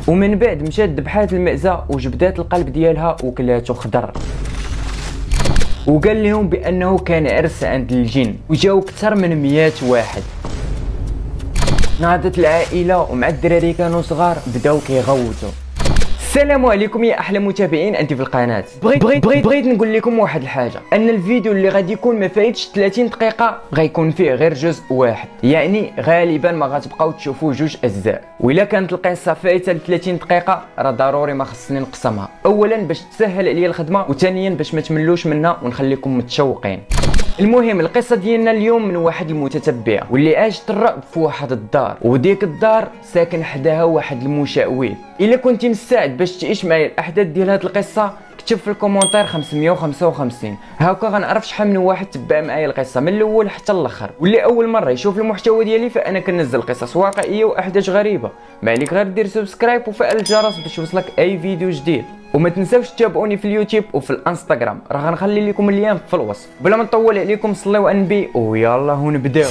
ومن بعد مشات ذبحات المأزة وجبدات القلب ديالها وكلاتو خضر. وقال لهم بانه كان عرس عند الجن وجاو اكثر من 100 واحد. ناضت العائله ومع الدراري كانوا صغار بداو كيغوتوا. السلام عليكم يا احلى متابعين عندي في القناه. بغيت نقول لكم واحد الحاجه، ان الفيديو اللي غادي يكون ما فايتش 30 دقيقه غيكون فيه غير جزء واحد، يعني غالبا ما غتبقاو تشوفوا جوج اجزاء. والا كانت القصه فايته ل 30 دقيقه راه ضروري ما خصني نقسمها، اولا باش تسهل عليا الخدمه، وثانيا باش ما تملوش منها ونخليكم متشوقين. المهم القصه ديالنا اليوم من واحد المتتبع واللي عاش الرعب في واحد الدار، وديك الدار ساكن حداها واحد المشعوذ. الا كنتي مستعد باش تعيش معايا الاحداث ديال هاد القصه كتب في الكومونتير 555 هاكا غنعرف شحال من واحد تبع معايا القصه من الاول حتى الاخر. واللي اول مره يشوف المحتوى ديالي فانا كنزل قصص واقعيه واحداث غريبه. ما عليك غير دير سبسكرايب وفعل الجرس باش يوصلك اي فيديو جديد، وما تنساوش تتابعوني في اليوتيوب وفي الانستغرام، راه غنخلي لكم اللين في الوصف. بلا ما نطول عليكم صليو على النبي ويلا نبداو.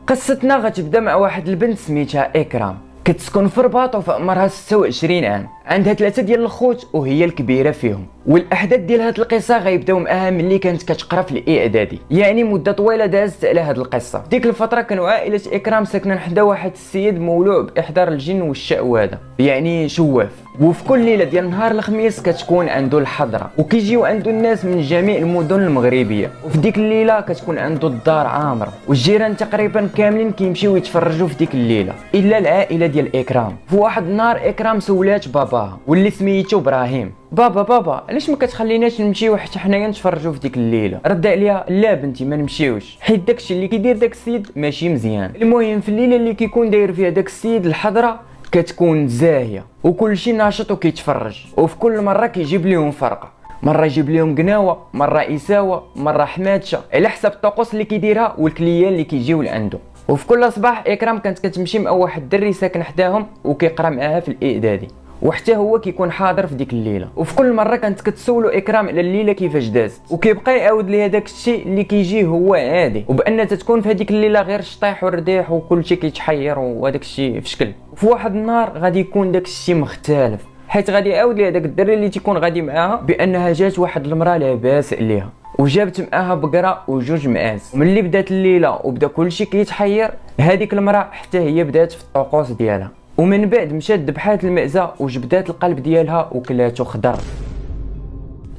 قصتنا غتبدا مع واحد البنت سميتها إكرام، كتسكن في الرباط وفي عمرها 26 عام، عندها 3 ديال الخوت وهي الكبيره فيهم. والاحداث ديال هاد القصه غيبداو معاها ملي كانت كتقرا في الاعدادي، يعني مده طويله دازت على هاد القصه. في ديك الفتره كانوا عائله إكرام ساكنين حدا واحد السيد مولوع باحضار الجن والشعوذه، يعني شواف. وفي كل ليله ديال نهار الخميس كتكون عنده الحضره وكيجيو عنده الناس من جميع المدن المغربيه، وفي ديك الليله كتكون عنده الدار عامره، والجيران تقريبا كاملين كيمشيو يتفرجوا في ديك الليله الا العائله ديال إكرام. في واحد النهار إكرام سولات باباها واللي سميتو ابراهيم: بابا علاش ما كتخليناش نمشيو حتى حنايا نتفرجوا في ديك الليله؟ رد عليها: لا بنتي ما نمشيوش، حيت داكشي اللي كيدير داك السيد ماشي مزيان. المهم في الليله اللي كيكون داير فيها داك السيد الحضره كتكون زاهيه وكلشي ناشط وكيتفرج، وفي كل مره كيجيب لهم فرقه، مره يجيب لهم قناوه، مره إساوة، مره حماتشه، على حسب الطقوس اللي كيديرها والكليان اللي كيجيو لعنده. وفي كل صباح إكرام كانت كتمشي مع واحد الدري ساكن حداهم وكيقرا معاها في الاعدادي، وحتى هو كيكون حاضر في ديك الليله. وفي كل مره كانت كتسولو إكرام على الليله كيفاش دازت، وكيبقى يعاود ليها داك الشيء اللي كيجي هو عادي، وبان تتكون في هذيك الليله غير الشطيح والرديح وكلشي كيتحير وهداك الشيء في شكل. وفي واحد النهار غادي يكون داك الشيء مختلف، حيت غادي يعاود ليها داك الدري اللي تيكون غادي معاها بانها جات واحد المراه لاباس عليها وجابت معاها بقره وجوج معاز. وملي بدات الليله وبدا كلشي كيتحير، هذيك المراه حتى هي بدات في الطقوس ديالها، ومن بعد مشات ذبحات المأزة وجبدات القلب ديالها وكلاتو خضر.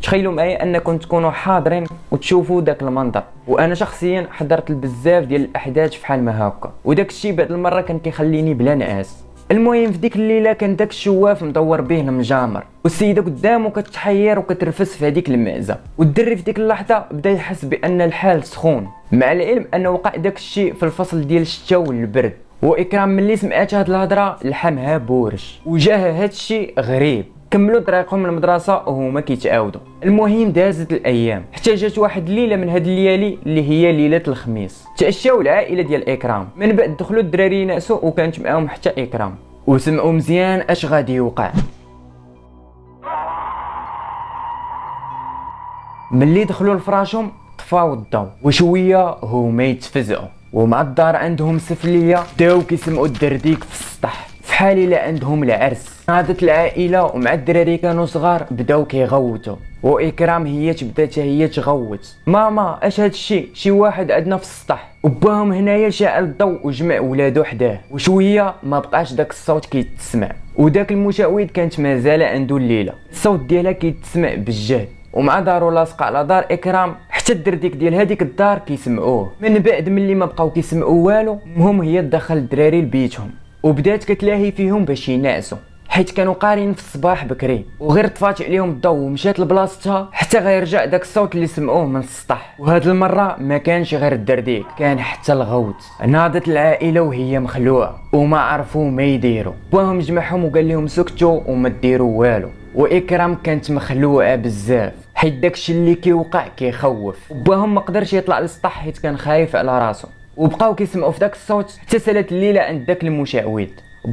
تخيلوا معايا انكم تكونوا حاضرين وتشوفوا داك المنظر، وانا شخصيا حضرت بزاف ديال الاحداث فحال ما هكا، وداك الشيء بعد المره كان كيخليني بلا نعاس. المهم في ديك الليله كان داك الشواف مدور به المجامر، والسيده قدامه كتحير وكترفس في هذيك المأزة، والدري في ديك اللحظه بدا يحس بان الحال سخون، مع العلم انه وقع داك الشيء في الفصل ديال الشتاء والبرد. وإكرام ملي سمعت هاد الهضره لحمها بورش وجاها هاد الشيء غريب. كملوا طريقهم للمدرسه وهما كيتعاودوا. المهم دازت الايام حتى جات واحد الليله من هاد الليالي اللي هي ليله الخميس. تعشاو العائله ديال إكرام، من بعد دخلوا الدراري ينعسوا وكانت معاهم حتى إكرام، وسمعوا مزيان اش غادي يوقع. ملي دخلوا لفراشهم طفاو الضو وشويه هما يتفزعوا، ومع الدار عندهم سفليه بداو كيسمعوا الدرديك في السطح فحال الا عندهم العرس. ناضت العائله ومع الدراري كانوا صغار بداو كيغوتوا، وإكرام هي تبدا حتى هي تغوت: ماما اش هاد الشيء؟ شي واحد عندنا في السطح. وباهم هنايا شعل الضوء وجمع ولادو حداه، وشويه ما بقاش داك الصوت كيتسمع، وداك المشعوذ كانت مازال عنده الليله الصوت ديالها كيتسمع بالجهد، ومع دارو لاصقه على دار إكرام حتى الدرديك ديال هذيك الدار كيسمعوه. من بعد ملي ما بقاو كيسمعوا والو، المهم هي دخل الدراري لبيتهم وبدات كتلاهي فيهم باش ينعسوا، حيت كانوا قارين في الصباح بكري، وغير طفات عليهم الضو ومشات لبلاصتها حتى غيرجع داك الصوت اللي سمعوه من السطح. وهاد المره ما كانش غير الدرديك، كان حتى الغوت. ناضت العائله وهي مخلوعه وما عرفوا ما يديروا، باهم جمعهم وقال لهم سكتوا وما ديروا والو. وإكرام كانت مخلوعه بزاف حيت داكشي اللي كيوقع كيخوف، وباهم ما قدرش يطلع للسطح حيت كان خايف على راسو، وبقاو كيسمعوا في داك الصوت حتى سالت الليله عند داك المشعوذ.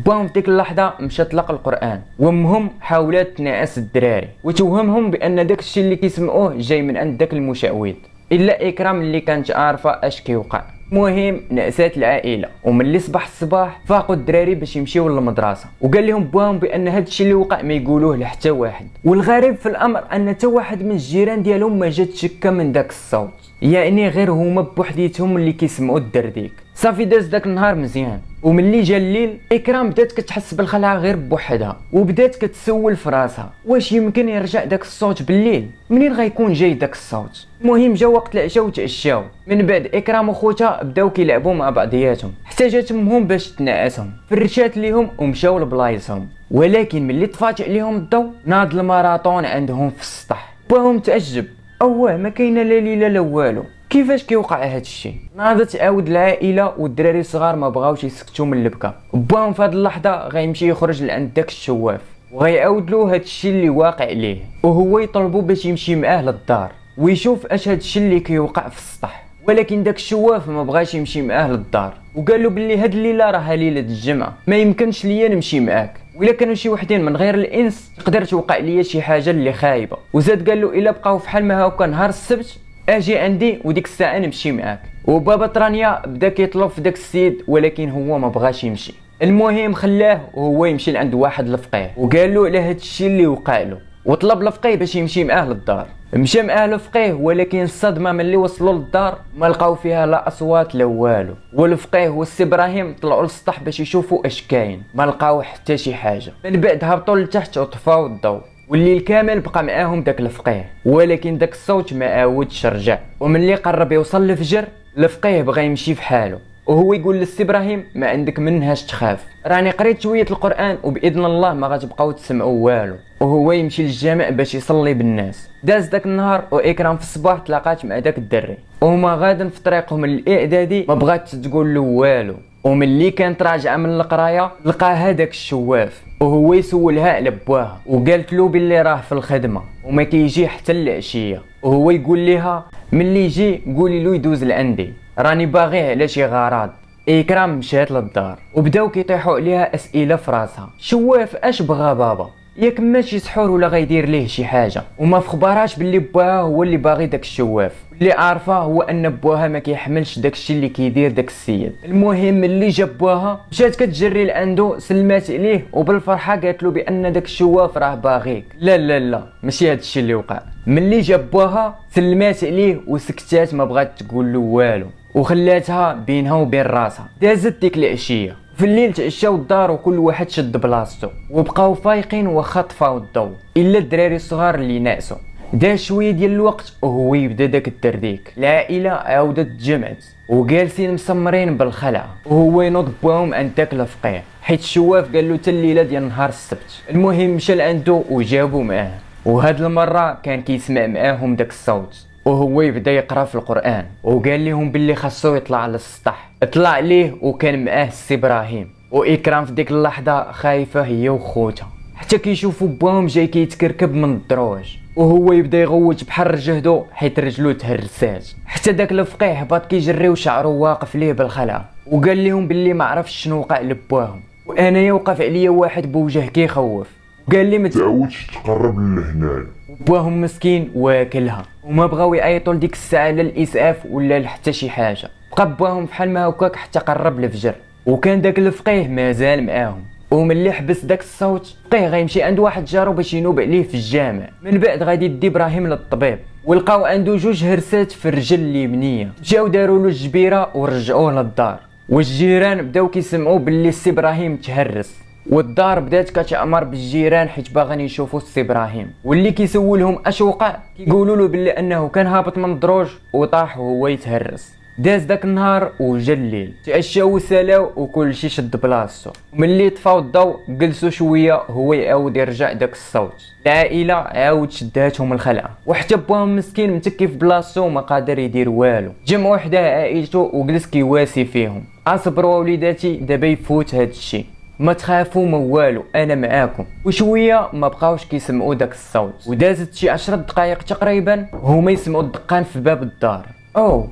باهم في ديك اللحظه مشى طلق القران، وامهم حاولت تنعس الدراري وتوهمهم بان داك الشيء اللي كيسمعوه جاي من عند داك المشعوذ. الا اكرام اللي كانت عارفه اش كيوقع. المهم نأسات العائله، وملي صباح الصباح فاقوا الدراري باش يمشيو للمدرسه، وقال لهم بواهم بان هذا الشيء اللي وقع ما يقولوه لحتى واحد. والغريب في الامر ان حتى واحد من الجيران ديالهم ما جات شكه من داك الصوت، يعني غير هما بوحديتهم اللي كيسمعوا الدرديك. صافي داز داك النهار مزيان، وملي جا الليل اكرام بدات كتحس بالخلعه غير بوحدها، وبدات كتسول في راسها واش يمكن يرجع داك الصوت بالليل، منين غيكون جاي داك الصوت. المهم جا وقت العشاء وتعشاو، من بعد اكرام وخوتها بداو كيلعبوا مع بعضياتهم حتى جات امهم باش تنعسهم، فرشات ليهم ومشاو لبلايصهم. ولكن ملي طفات عليهم الضو ناض الماراطون عندهم في السطح. باهم تعجب، اوه ما كاينه لا ليله لا والو، كيفاش كيوقع هذا الشيء؟ ناضت عاود العائله والدراري الصغار ما بغاوش يسكتوا من البكا. باهم في هذه اللحظه غيمشي يخرج لعند داك الشواف وغيعاود له هذا الشيء اللي واقع ليه، وهو يطلبو باش يمشي معاه للدار ويشوف اش هذا الشيء اللي كيوقع في السطح. ولكن داك الشواف ما بغاش يمشي معاه للدار، وقال له باللي هاد الليله راها ليله الجمعه، ما يمكنش ليا نمشي معاك، ولا كانوا شي وحدين من غير الانس تقدر توقع ليا شي حاجه اللي خايبه. وزاد قال له الا بقاو فحال ما هاكا نهار السبت اجي عندي وديك الساعه نمشي معاك. وبابا طرانيا بدا كيطلب في داك السيد ولكن هو ما بغاش يمشي. المهم خلاه وهو يمشي لعند واحد الفقيه وقال له على هاد الشيء اللي وقع له، وطلب الفقيه باش يمشي معاه للدار. مشى معاه الفقيه، ولكن الصدمه ملي وصلوا للدار ما لقاو فيها لا اصوات لا والو. والفقيه والسي ابراهيم طلعوا للسطح باش يشوفوا اش كاين، ما لقاو حتى شي حاجه. من بعد هبطوا لتحت وطفاو الضوء، والليل كامل بقى معاهم داك الفقيه، ولكن داك الصوت ما عاودش رجع. وملي قرب يوصل للفجر الفقيه بغى يمشي في حاله، وهو يقول للسي ابراهيم ما عندك منهاش تخاف، راني قريت شويه القران وباذن الله ما غتبقاو تسمعوا والو. وهو يمشي للجامع باش يصلي بالناس. داز داك النهار واكرام في الصباح تلاقات مع داك الدري، وهما غادن في طريقهم للاعدادي ما بغات تقول له والو. وملي كانت راجعه من القرايه لقاها داك الشواف، وهو يسولها على بواها، وقالت له باللي راه في الخدمه وما كيجي حتى العشيه. وهو يقول لها ملي يجي قولي له يدوز لعندي، راني باغيه على شي غراض. اكرام مشات للدار وبداو كيطيحوا عليها اسئله في راسها. شواف اش بغى بابا؟ ياك ماشي سحور ولا غيدير ليه شي حاجه؟ وما في خبارهاش باللي بواها هو اللي باغي داك الشواف. اللي عارفه هو ان بواها ما كيحملش داك الشيء اللي كيدير داك السيد. المهم ملي جاب بواها مشات كتجري لعندو، سلمات عليه وبالفرحه قالت له بان داك الشواف راه باغيك. لا لا لا ماشي هاد الشيء اللي وقع. ملي جاب بواها سلمات عليه وسكتات، ما بغات تقول له والو وخلاتها بينها وبين راسها. دازت ديك العشيه، في الليل تعشاو الدار وكل واحد شد بلاصتو وبقاو فايقين واخا طفاو الضو، الا الدراري الصغار اللي ناعسوا. داز شويه ديال الوقت وهو يبدا داك الترديك. العائله عاودت تجمعت وجالسين مسمرين بالخلعه، وهو ينوض بواهم عند داك الفقيه حيت الشواف قال له حتى الليله ديال نهار السبت. المهم مشى لعندو وجابو معاه، وهاد المره كان كيسمع معاهم داك الصوت، وهو يبدا يقرا في القران. وقال لهم باللي خاصو يطلع للسطح. طلع ليه وكان معاه السي ابراهيم. واكرام في ديك اللحظه خايفه هي وخوتها، حتى كيشوفوا بواهم جاي كيتكركب من الدروج، وهو يبدا يغوت بحال جهدو حيت رجلو تهرسات. حتى داك الفقيه هبط كيجري وشعرو واقف ليه بالخلعه، وقال لهم باللي ما عرفش شنو وقع لبواهم، وانايا وقف عليا واحد بوجه كيخوف وقال لي ما تعاودش تقرب لهنايا. بواهم مسكين واكلها، وما بغاو يعيطوا لديك الساعه لا الاسعاف ولا حتى شي حاجه. بقى بواهم بحال ما هكاك حتى قرب الفجر، وكان داك الفقيه مازال معاهم. وملي حبس داك الصوت بقى غيمشي عند واحد جارو باش ينوب عليه في الجامع. من بعد غادي يدي ابراهيم للطبيب، ولقاو عنده جوج هرسات في الرجل اليمنيه. جاو داروا له الجبيره ورجعوه للدار، والجيران بداو كيسمعوا باللي السي ابراهيم تهرس، والدار بدات كتعمر بالجيران حيت باغيين يشوفوا السي ابراهيم. واللي كيسولهم اش وقع كيقولوا له باللي انه كان هابط من الدروج وطاح وهو يتهرس. داز داك النهار وجا الليل، تعشاو وسالاو وكل شي شد بلاصتو. وملي طفاو الضوء جلسوا شويه هو يعاود يرجع داك الصوت. العائله عاود شداتهم الخلعه، وحتى بواهم مسكين متكي في بلاصتو وما قادر يدير والو. جمع وحده عائلته وجلس كيواسي فيهم. اصبروا وليداتي دابا يفوت هاد الشيء، ما تخافوا ما والو انا معاكم. وشويه ما بقاوش كيسمعوا داك الصوت، ودازت شي 10 دقائق تقريبا وهما يسمعوا الدقان في باب الدار.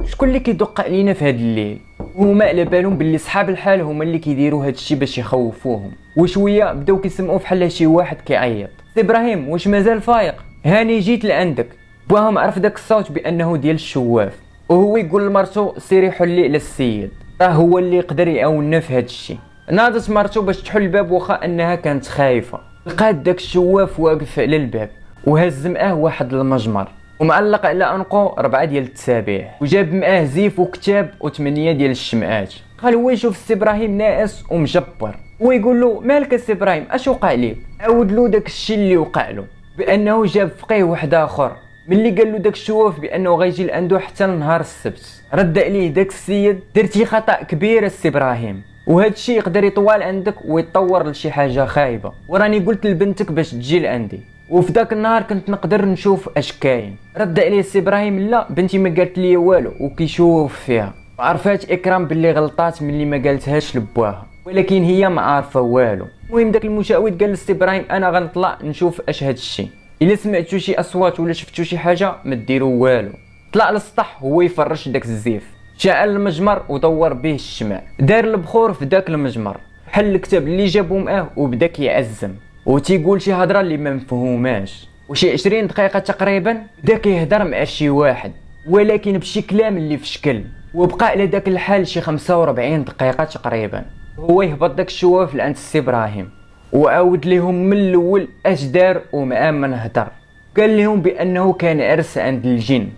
شكون اللي كيدق علينا في هاد الليل؟ وهما على بالهم باللي صحاب الحال هما اللي كيديروا هاد الشيء باش يخوفوهم. وشويه بداو كيسمعوا بحال شي واحد كيعيط. سي ابراهيم واش مازال فايق؟ هاني جيت لعندك. بواهم عرف داك الصوت بانه ديال الشواف، وهو يقول لمرتو سيري حلي على السيد، راه هو اللي يقدر يعاوننا في هذا الشيء. ناضت مرتو باش تحل الباب واخا انها كانت خايفه، لقات داك الشواف واقف على الباب وهز معاه واحد المجمر ومعلق على عنقو 4 ديال التسابيح، وجاب معاه زيف وكتاب و8 ديال الشمعات. قال هو يشوف السي ابراهيم ناعس ومجبر، ويقول له مالك السي ابراهيم اش وقع ليك؟ عاود له داك الشيء اللي وقع له، بانه جاب فقيه واحد اخر. ملي قال له داك الشواف بانه غيجي لعنده حتى نهار السبت، رد عليه داك السيد درتي خطا كبير السي ابراهيم، وهذا الشيء يقدر يطول عندك ويتطور لشي حاجه خايبه، وراني قلت لبنتك باش تجي لعندي، وفي داك النهار كنت نقدر نشوف اش كاين. رد عليه السي ابراهيم لا بنتي ما قالت لي والو، وكيشوف فيها. عرفات اكرام باللي غلطات ملي ما قالتهاش لبواها، ولكن هي ما عارفه والو. المهم داك المشاهد قال للسي ابراهيم انا غنطلع نشوف اش هاد الشيء، الا سمعتوا شي اصوات ولا شفتوا شي حاجه ما ديروا والو. طلع للسطح هو يفرش داك الزيف، شعل المجمر ودور به الشمع، دار البخور في داك المجمر، حل الكتاب اللي جابو معاه وبدا كيعزم وتيقول شي هضره اللي ما مفهوماش. وشي 20 دقيقه تقريبا بدا كيهضر مع شي واحد، ولكن بشي كلام اللي في شكل، وبقى على داك الحال شي 45 دقيقه تقريبا. هو يهبط داك الشواف لعند السي ابراهيم وعاود ليهم من الاول اش دار ومعاه من هضر. قال لهم بانه كان عرس عند الجن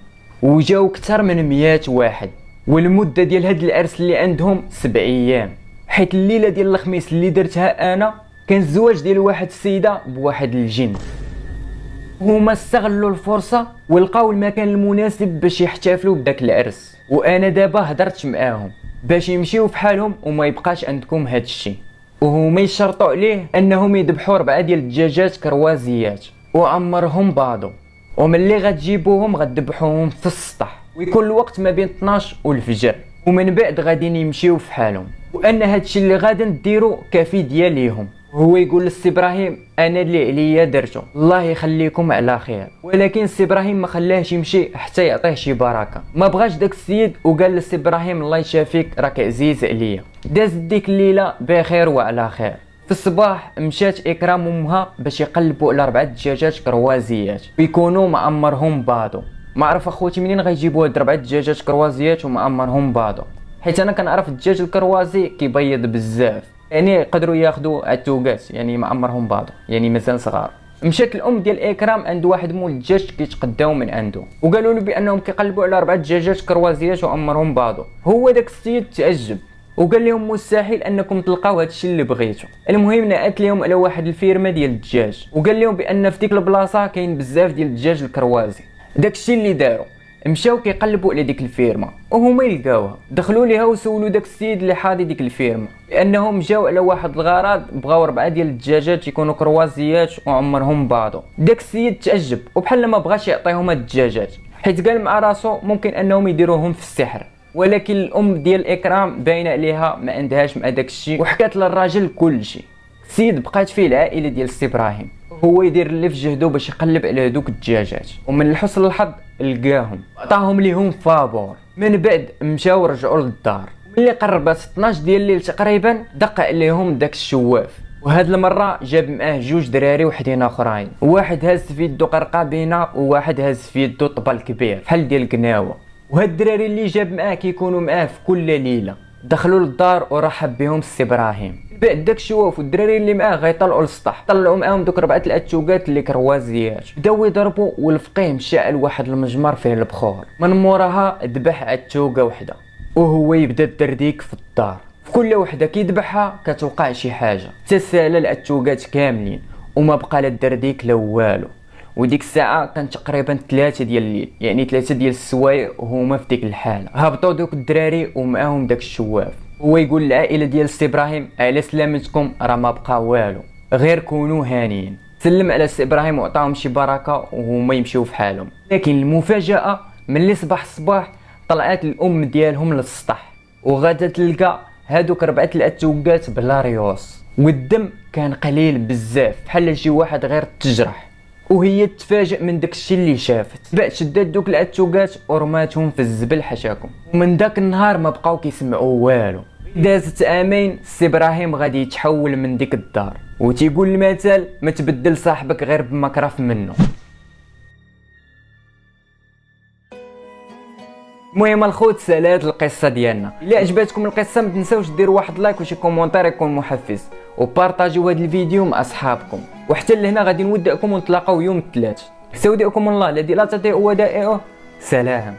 وجاو اكثر من 100 واحد، والمده ديال هاد العرس اللي عندهم 7 ايام، حيت الليله ديال الخميس اللي درتها انا كان الزواج ديال واحد السيده بواحد الجن. هما استغلوا الفرصه ولقاو المكان المناسب باش يحتفلوا بداك العرس، وانا دابا هضرت معاهم باش يمشيو في حالهم وما يبقاش عندكم هاد الشيء. وهما يشرطوا عليه انهم يذبحوا 4 ديال الدجاجات كروازيات وعمرهم بعضو، وملي غتجيبوهم غتذبحوهم في السطح، ويكون الوقت ما بين 12 والفجر، ومن بعد غادي يمشيو في حالهم، وان هادشي اللي غادي نديرو كفديه ليهم. هو يقول للسي ابراهيم انا اللي عليا درتو، الله يخليكم على خير. ولكن السي ابراهيم ما خلاهش يمشي حتى يعطيه شي بركه، ما بغاش داك السيد وقال للسي ابراهيم الله يشافيك راك عزيز عليا. دازت ديك الليله بخير وعلى خير. في الصباح مشات اكرام امها باش يقلبوا على 4 دجاجات كروازيات ويكونوا معمرهم بعضو. ما عرف اخوتي منين غيجيبوا هاد 4 دجاجات كروازيات ومعمرهم بعضو، حيت انا كنعرف الدجاج الكروازي كيبيض بزاف، يعني يقدروا ياخذوا عتوقات يعني معمرهم بعضو، يعني مازال صغار. مشات الام ديال اكرام عند واحد مول الدجاج كيتقداو من عنده، وقالوا له بانهم كيقلبوا على 4 دجاجات كروازيات وعمرهم بعضو. هو داك السيد تعجب وقال لهم مستحيل انكم تلقاو هادشي اللي بغيتو. المهم نعت لهم على واحد الفيرما ديال الدجاج، وقال لهم بان في ديك البلاصه كاين بزاف ديال الدجاج الكروازي. داكشي اللي داروا، مشاو كيقلبوا على ديك الفيرما وهما يلقاوها، دخلوا ليها وسولوا داك السيد اللي حاضي ديك الفيرما بانهم جاو على واحد الغرض، بغاو 4 ديال الدجاجات يكونوا كروازيات وعمرهم بعضو. داك السيد تعجب وبحال ما بغاش يعطيهم هاد الدجاجات، حيت قال مع راسو ممكن انهم يديروهم في السحر. ولكن الام ديال اكرام باينه عليها ما عندهاش مع داك الشيء، وحكات للراجل كل شيء. السيد بقات فيه العائله ديال السي ابراهيم، هو يدير اللي في جهده باش يقلب على هذوك الدجاجات، ومن لحسن الحظ لقاهم عطاهم ليهم فابور. من بعد مشاو رجعوا للدار، ملي قربت 12 ديال الليل تقريبا دق عليهم داك الشواف، وهاد المره جاب معاه 2 دراري وحدين اخرين، واحد هاز في يدو قرقابينه وواحد هاز في يدو طبل كبير بحال ديال القناوه. وهاد الدراري اللي جاب معاه كيكونوا معاه في كل ليله. دخلوا للدار ورحب بهم السي ابراهيم. بعد داك الشواف والدراري اللي معاه غيطلعوا للسطح، طلعوا معاهم دوك 4 الاتوقات اللي كروازيات، بداو يضربوا والفقيه مشعل واحد المجمر فيه البخور، من موراها ذبح عتوقه وحده، وهو يبدا الدرديك في الدار. في كل وحده كيذبحها كتوقع شي حاجه، تسالى الاتوقات كاملين وما بقى لا الدرديك لا والو. وديك الساعه كان تقريبا 3 ديال الليل، يعني 3 ديال السوايع وهما في ديك الحاله. هبطوا دوك الدراري ومعاهم داك الشواف. هو يقول للعائله ديال السي ابراهيم على سلامتكم راه ما بقى والو، غير كونوا هانيين. سلم على السي ابراهيم وعطاهم شي بركه وهما يمشيو في حالهم. لكن المفاجاه ملي صباح الصباح طلعت الام ديالهم للسطح وغادا تلقى هادوك 4 الاتوقات بلا ريوس، والدم كان قليل بزاف بحال شي واحد غير تجرح. وهي تفاجئ من داكشي اللي شافت، بعد شدات دوك الاتوقات ورماتهم في الزبل حشاكم. ومن داك النهار ما بقاو كيسمعوا والو. دازت عامين السي ابراهيم غادي يتحول من ديك الدار، وتيقول المثل ما تبدل صاحبك غير بمكرف منه. المهم الخوت سالات القصه ديالنا. الا عجبتكم القصه ما تنساوش ديروا واحد لايك وشي كومونتير يكون محفز، وبارطاجيو هذا الفيديو مع اصحابكم. وحتى لهنا غادي نودعكم ونتلاقاو يوم الثلاث. استودعكم الله الذي لا تضيع ودائعه. سلام.